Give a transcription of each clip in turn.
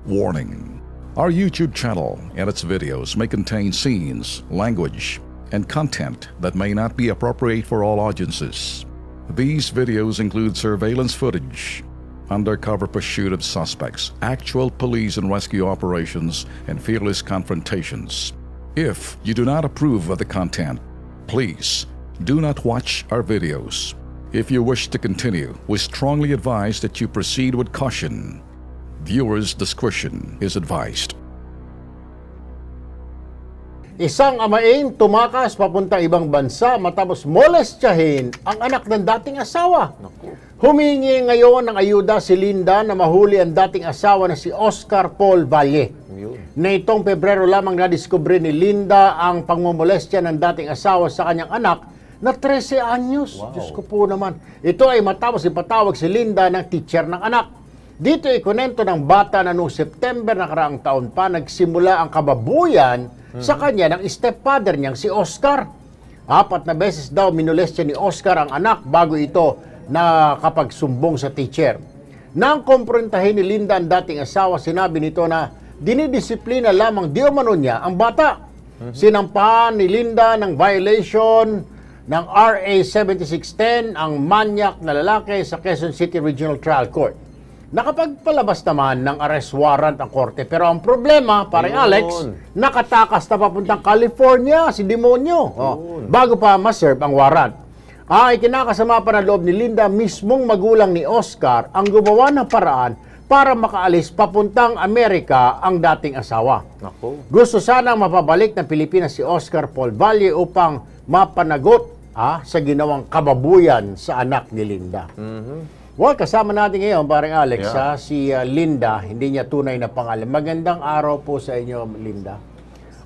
Warning. Our YouTube channel and its videos may contain scenes, language, and content that may not be appropriate for all audiences. These videos include surveillance footage, undercover pursuit of suspects, actual police and rescue operations, and fearless confrontations. If you do not approve of the content, please do not watch our videos. If you wish to continue, we strongly advise that you proceed with caution. Viewers' discretion is advised. Isang amain tumakas papunta ibang bansa matapos molestyahin ang anak ng dating asawa. Humingi ngayon ng ayuda si Linda na mahuli ang dating asawa na si Oscar Paul Valle. Nitong Pebrero lamang nadiskubre ni Linda ang pangmomolestya ng dating asawa sa kanyang anak na 13 anyos. Wow. Diyos ko po naman. Ito ay matapos ipatawag si Linda ng teacher ng anak. Dito ikunento ng bata na noong September na karaang taon pa nagsimula ang kababuyan sa kanya ng stepfather niyang si Oscar. 4 na beses daw minolestya ni Oscar ang anak bago ito nakapagsumbong sa teacher. Nang kumprontahin ni Linda ang dating asawa, sinabi nito na dinidisiplina lamang di umano niya ang bata. Sinampahan ni Linda ng violation ng RA 7610 ang manyak na lalaki sa Quezon City Regional Trial Court. Nakapagpalabas naman ng arrest warrant ang korte. Pero ang problema, parang Alex, nakatakas na papuntang California, si Demonyo. Bago pa ma-serve ang warrant. Ikinakasama pa na loob ni Linda, mismong magulang ni Oscar, ang gumawa ng paraan para makaalis papuntang Amerika ang dating asawa. Gusto sanang mapabalik ng Pilipinas si Oscar Paul Valle upang mapanagot sa ginawang kababuyan sa anak ni Linda. Well, kasama natin ngayon, parang Alex, si Linda, hindi niya tunay na pangalan. Magandang araw po sa inyo, Linda.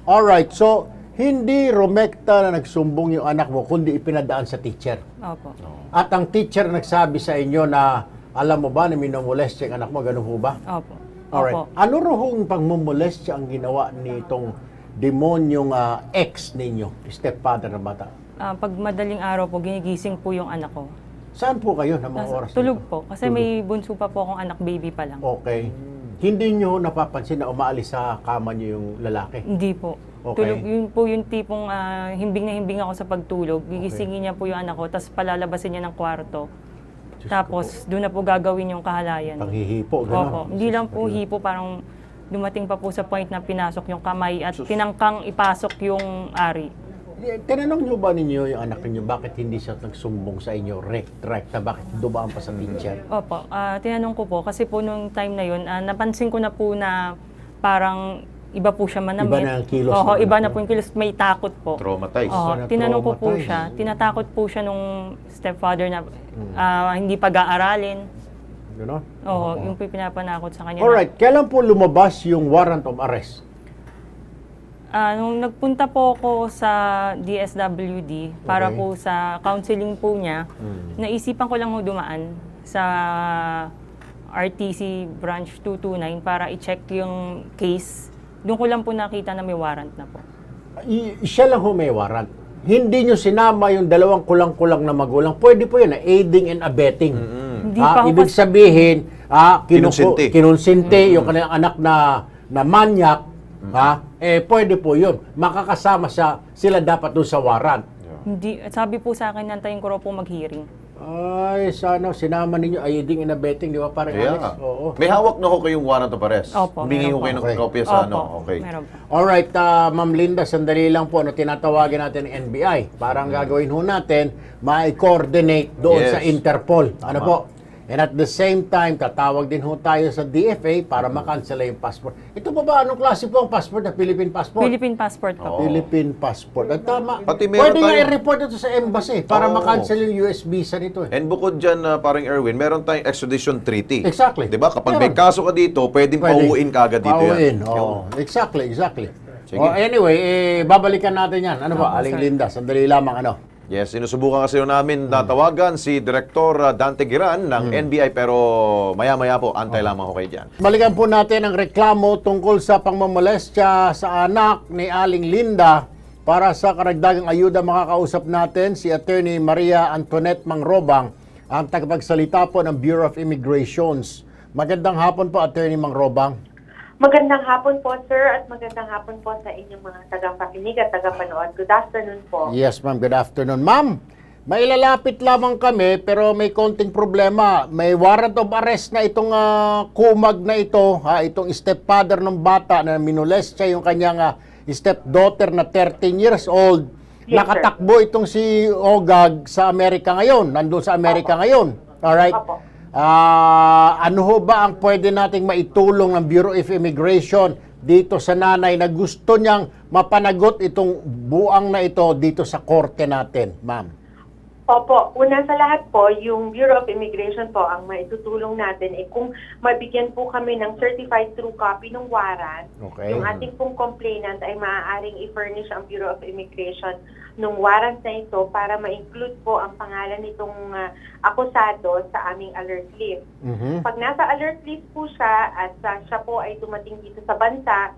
Alright, so hindi rumekta na nagsumbong yung anak mo, kundi ipinadaan sa teacher. Opo. At ang teacher nagsabi sa inyo na, alam mo ba na minomolestya ang anak mo, ganun ho ba? Opo. Alright. Opo. Ano rohong pagmomolestya ang ginawa nitong demonyong ex ninyo, stepfather na bata? Pag madaling araw po, ginigising po yung anak ko. Saan po kayo ng mga oras? Tulog po. Kasi may bunso pa po akong anak, baby pa lang. Okay. Hindi nyo napapansin na umaalis sa kama nyo yung lalaki? Hindi po. Okay. Tulog, yun po yung tipong himbing na himbing ako sa pagtulog. Gigisingin niya po yung anak ko, tapos palalabasin niya ng kwarto. Tapos doon na po gagawin yung kahalayan. Panghihipo, gano'n? Opo. Hindi lang po hipo, parang dumating pa po sa point na pinasok yung kamay at tinangkang ipasok yung ari. Tinanong nyo ba ninyo yung anak niyo bakit hindi siya nagsumbong sa inyo rekta, bakit dumaan pa sa teacher? Opo, tinanong ko po kasi po nung time na yun, napansin ko na po na parang iba po siya manamit. Iba na ang kilos. Iba na po yung kilos, may takot po. Traumatized. Tinanong ko po siya, tinatakot po siya nung stepfather na hindi pag-aaralin. Gano'n? Yung pinapanakot sa kanya. Alright, kailan po lumabas yung warrant of arrest? Nung nagpunta po ako sa DSWD para po sa counseling po niya, naisipan ko lang ho dumaan sa RTC Branch 229 para i-check yung case. Doon ko lang po nakita na may warrant na po. Siya lang ho may warrant. Hindi nyo sinama yung dalawang kulang-kulang na magulang. Pwede po yun, aiding and abetting. Hindi pa ibig sabihin, kinonsente yung kanilang anak na manyak, pwede po yun. Makakasama sila dapat doon sa warrant. Hindi, sabi po sa akin, nantayin ko raw po mag-hearing. Ay, sana sinama ninyo aiding and abetting, di ba? Parang Alex? Oo. May hawak na ko kayong warrant of arrest. Opo. Humingi ko kayo ng kopya sa ano. Okay. Meron po. Alright, Ma'am Linda, sandali lang po, tinatawagin natin ng NBI. Parang gagawin ho natin, ma-coordinate doon sa Interpol. Ano po? And at the same time, tatawag din ho tayo sa DFA para makansela yung passport. Ito ba anong klase po ang passport na Philippine passport? Philippine passport po. Philippine passport. At tama. Pati Pwede nga tayo i-report ito sa embassy para makancel yung US visa nito. And bukod dyan, parang Erwin, meron tayong extradition treaty. Exactly. Diba? Kapag may kaso ka dito, pwedeng pauwiin ka agad dito yan. Exactly. Anyway, babalikan natin yan. Ano ba, Aling Linda? Sandali lamang, Yes, sinusubukan kasi namin natawagan si Director Dante Giran ng NBI pero maya-maya po, antay lamang ko kayo dyan. Balikan po natin ang reklamo tungkol sa pangmamolestya sa anak ni Aling Linda. Para sa karagdagang ayuda, makakausap natin si Attorney Maria Antoinette Mangrobang, ang tagapagsalita po ng Bureau of Immigrations. Magandang hapon po, Attorney Mangrobang. Magandang hapon po, sir, at magandang hapon po sa inyong mga tagapakinig at tagapanood. Good afternoon po. Yes, ma'am. Good afternoon. Ma'am, may ilalapit lamang kami pero may konting problema. May warrant of arrest na itong kumag na ito, itong stepfather ng bata na minolestya yung kanyang stepdaughter na 13 years old. Yes, Nakatakbo itong si Ogag sa Amerika ngayon. Nandun sa Amerika ngayon. Alright? Opo. Ano ho ba ang pwede nating maitulong ng Bureau of Immigration dito sa nanay na gusto niyang mapanagot itong buang na ito dito sa korte natin, ma'am? Opo, una sa lahat po, yung Bureau of Immigration po, ang maitutulong natin kung mabigyan po kami ng certified true copy ng warrant, Okay. yung ating pong complainant ay maaaring i-furnish ang Bureau of Immigration ng warrant na ito para ma-include po ang pangalan nitong akusado sa aming alert list. Pag nasa alert list po siya at siya po ay dumating dito sa bansa,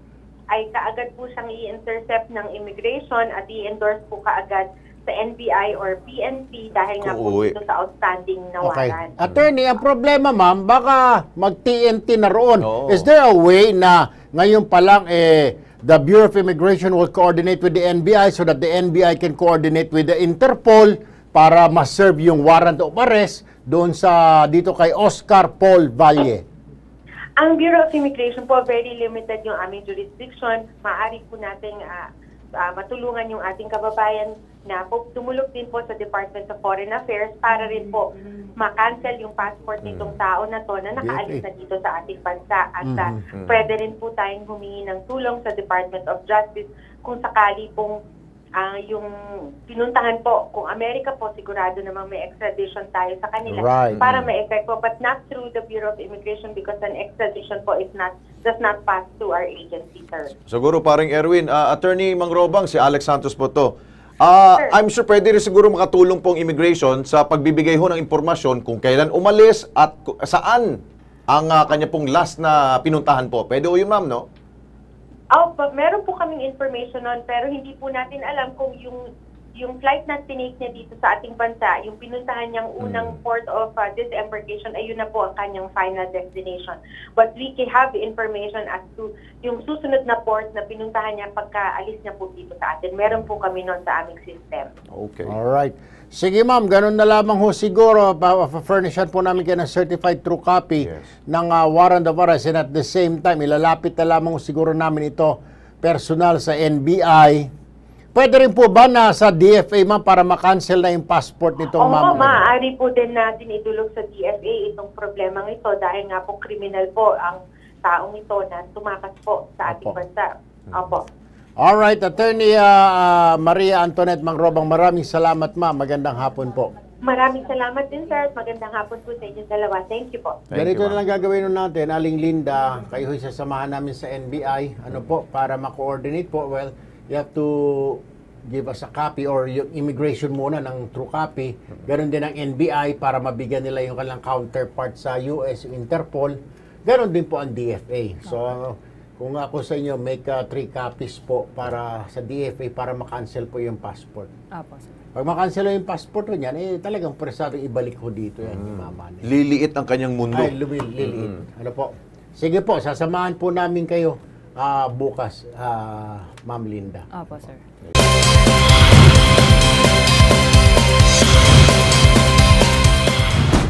ay kaagad po siyang i-intercept ng immigration at i-endorse po kaagad sa NBI or PNP dahil nga po Uy. dito sa outstanding na Okay. warrant. Attorney, ang problema, ma'am, baka mag-TNT na roon. Oo. Is there a way na ngayon pa lang the Bureau of Immigration will coordinate with the NBI so that the NBI can coordinate with the Interpol para ma-serve yung warrant of arrest doon sa dito kay Oscar Paul Valle? Ang Bureau of Immigration po, very limited yung aming jurisdiction. Maaari po nating matulungan yung ating kababayan na po tumulog din po sa Department of Foreign Affairs para rin po ma-cancel yung passport nitong tao na to na nakaalis na dito sa ating bansa. At pwede rin po tayong humingi ng tulong sa Department of Justice kung sakali pong yung pinuntahan po, kung Amerika po, sigurado namang may extradition tayo sa kanila Right. para ma-effect po, but not through the Bureau of Immigration because an extradition po does not pass through our agency, sir. Siguro paring Erwin, Attorney Mangrobang, si Alex Santos po to. I'm sure pwede rin siguro makatulong pong immigration sa pagbibigay ho ng impormasyon kung kailan umalis at saan ang kanya pong last na pinuntahan po. Pwede ho yun, ma'am, no? Meron po kaming information nun, pero hindi po natin alam kung yung flight na tinake niya dito sa ating bansa, yung pinuntahan niyang unang port of disembarkation, ayun na po ang kanyang final destination. But we can have information as to yung susunod na port na pinuntahan niya pagka-alis niya po dito sa atin. Meron po kami nun sa aming system. Okay. Alright. Sige ma'am, ganun na lamang ho siguro. Furnishan po namin kayo ng certified true copy ng warrant of arrest, and at the same time, ilalapit na lamang ho siguro namin ito personal sa NBI. Pwede rin po ba na sa DFA ma'am para makancel na yung passport nitong ma'am? Oo, maaari po din natin idulog sa DFA itong problemang ito dahil nga po kriminal po ang taong ito na tumakas po sa ating bansa. Opo. Alright, Attorney Maria Antoinette Mangrobang, maraming salamat ma'am. Magandang hapon po. Maraming salamat din, sir. Magandang hapon po sa inyong dalawa. Thank you po. Ganito na lang gagawin nun natin. Aling Linda, kayo sasamahan namin sa NBI. Ano po, para ma-coordinate po. Well, you have to give us a copy or yung immigration muna ng true copy. Ganon din ang NBI para mabigyan nila yung kanilang counterpart sa US, Interpol. Ganon din po ang DFA. So, kung ako sa inyo, make 3 copies po para sa DFA para makancel po yung passport. Apo, sir. Pag makancel yung passport ko niyan, talagang presado ibalik ko dito yan, mama. Liliit ang kanyang mundo. Ay, liliit. Ano po? Sige po, sasamahan po namin kayo bukas, Ma'am Linda. Apo, sir.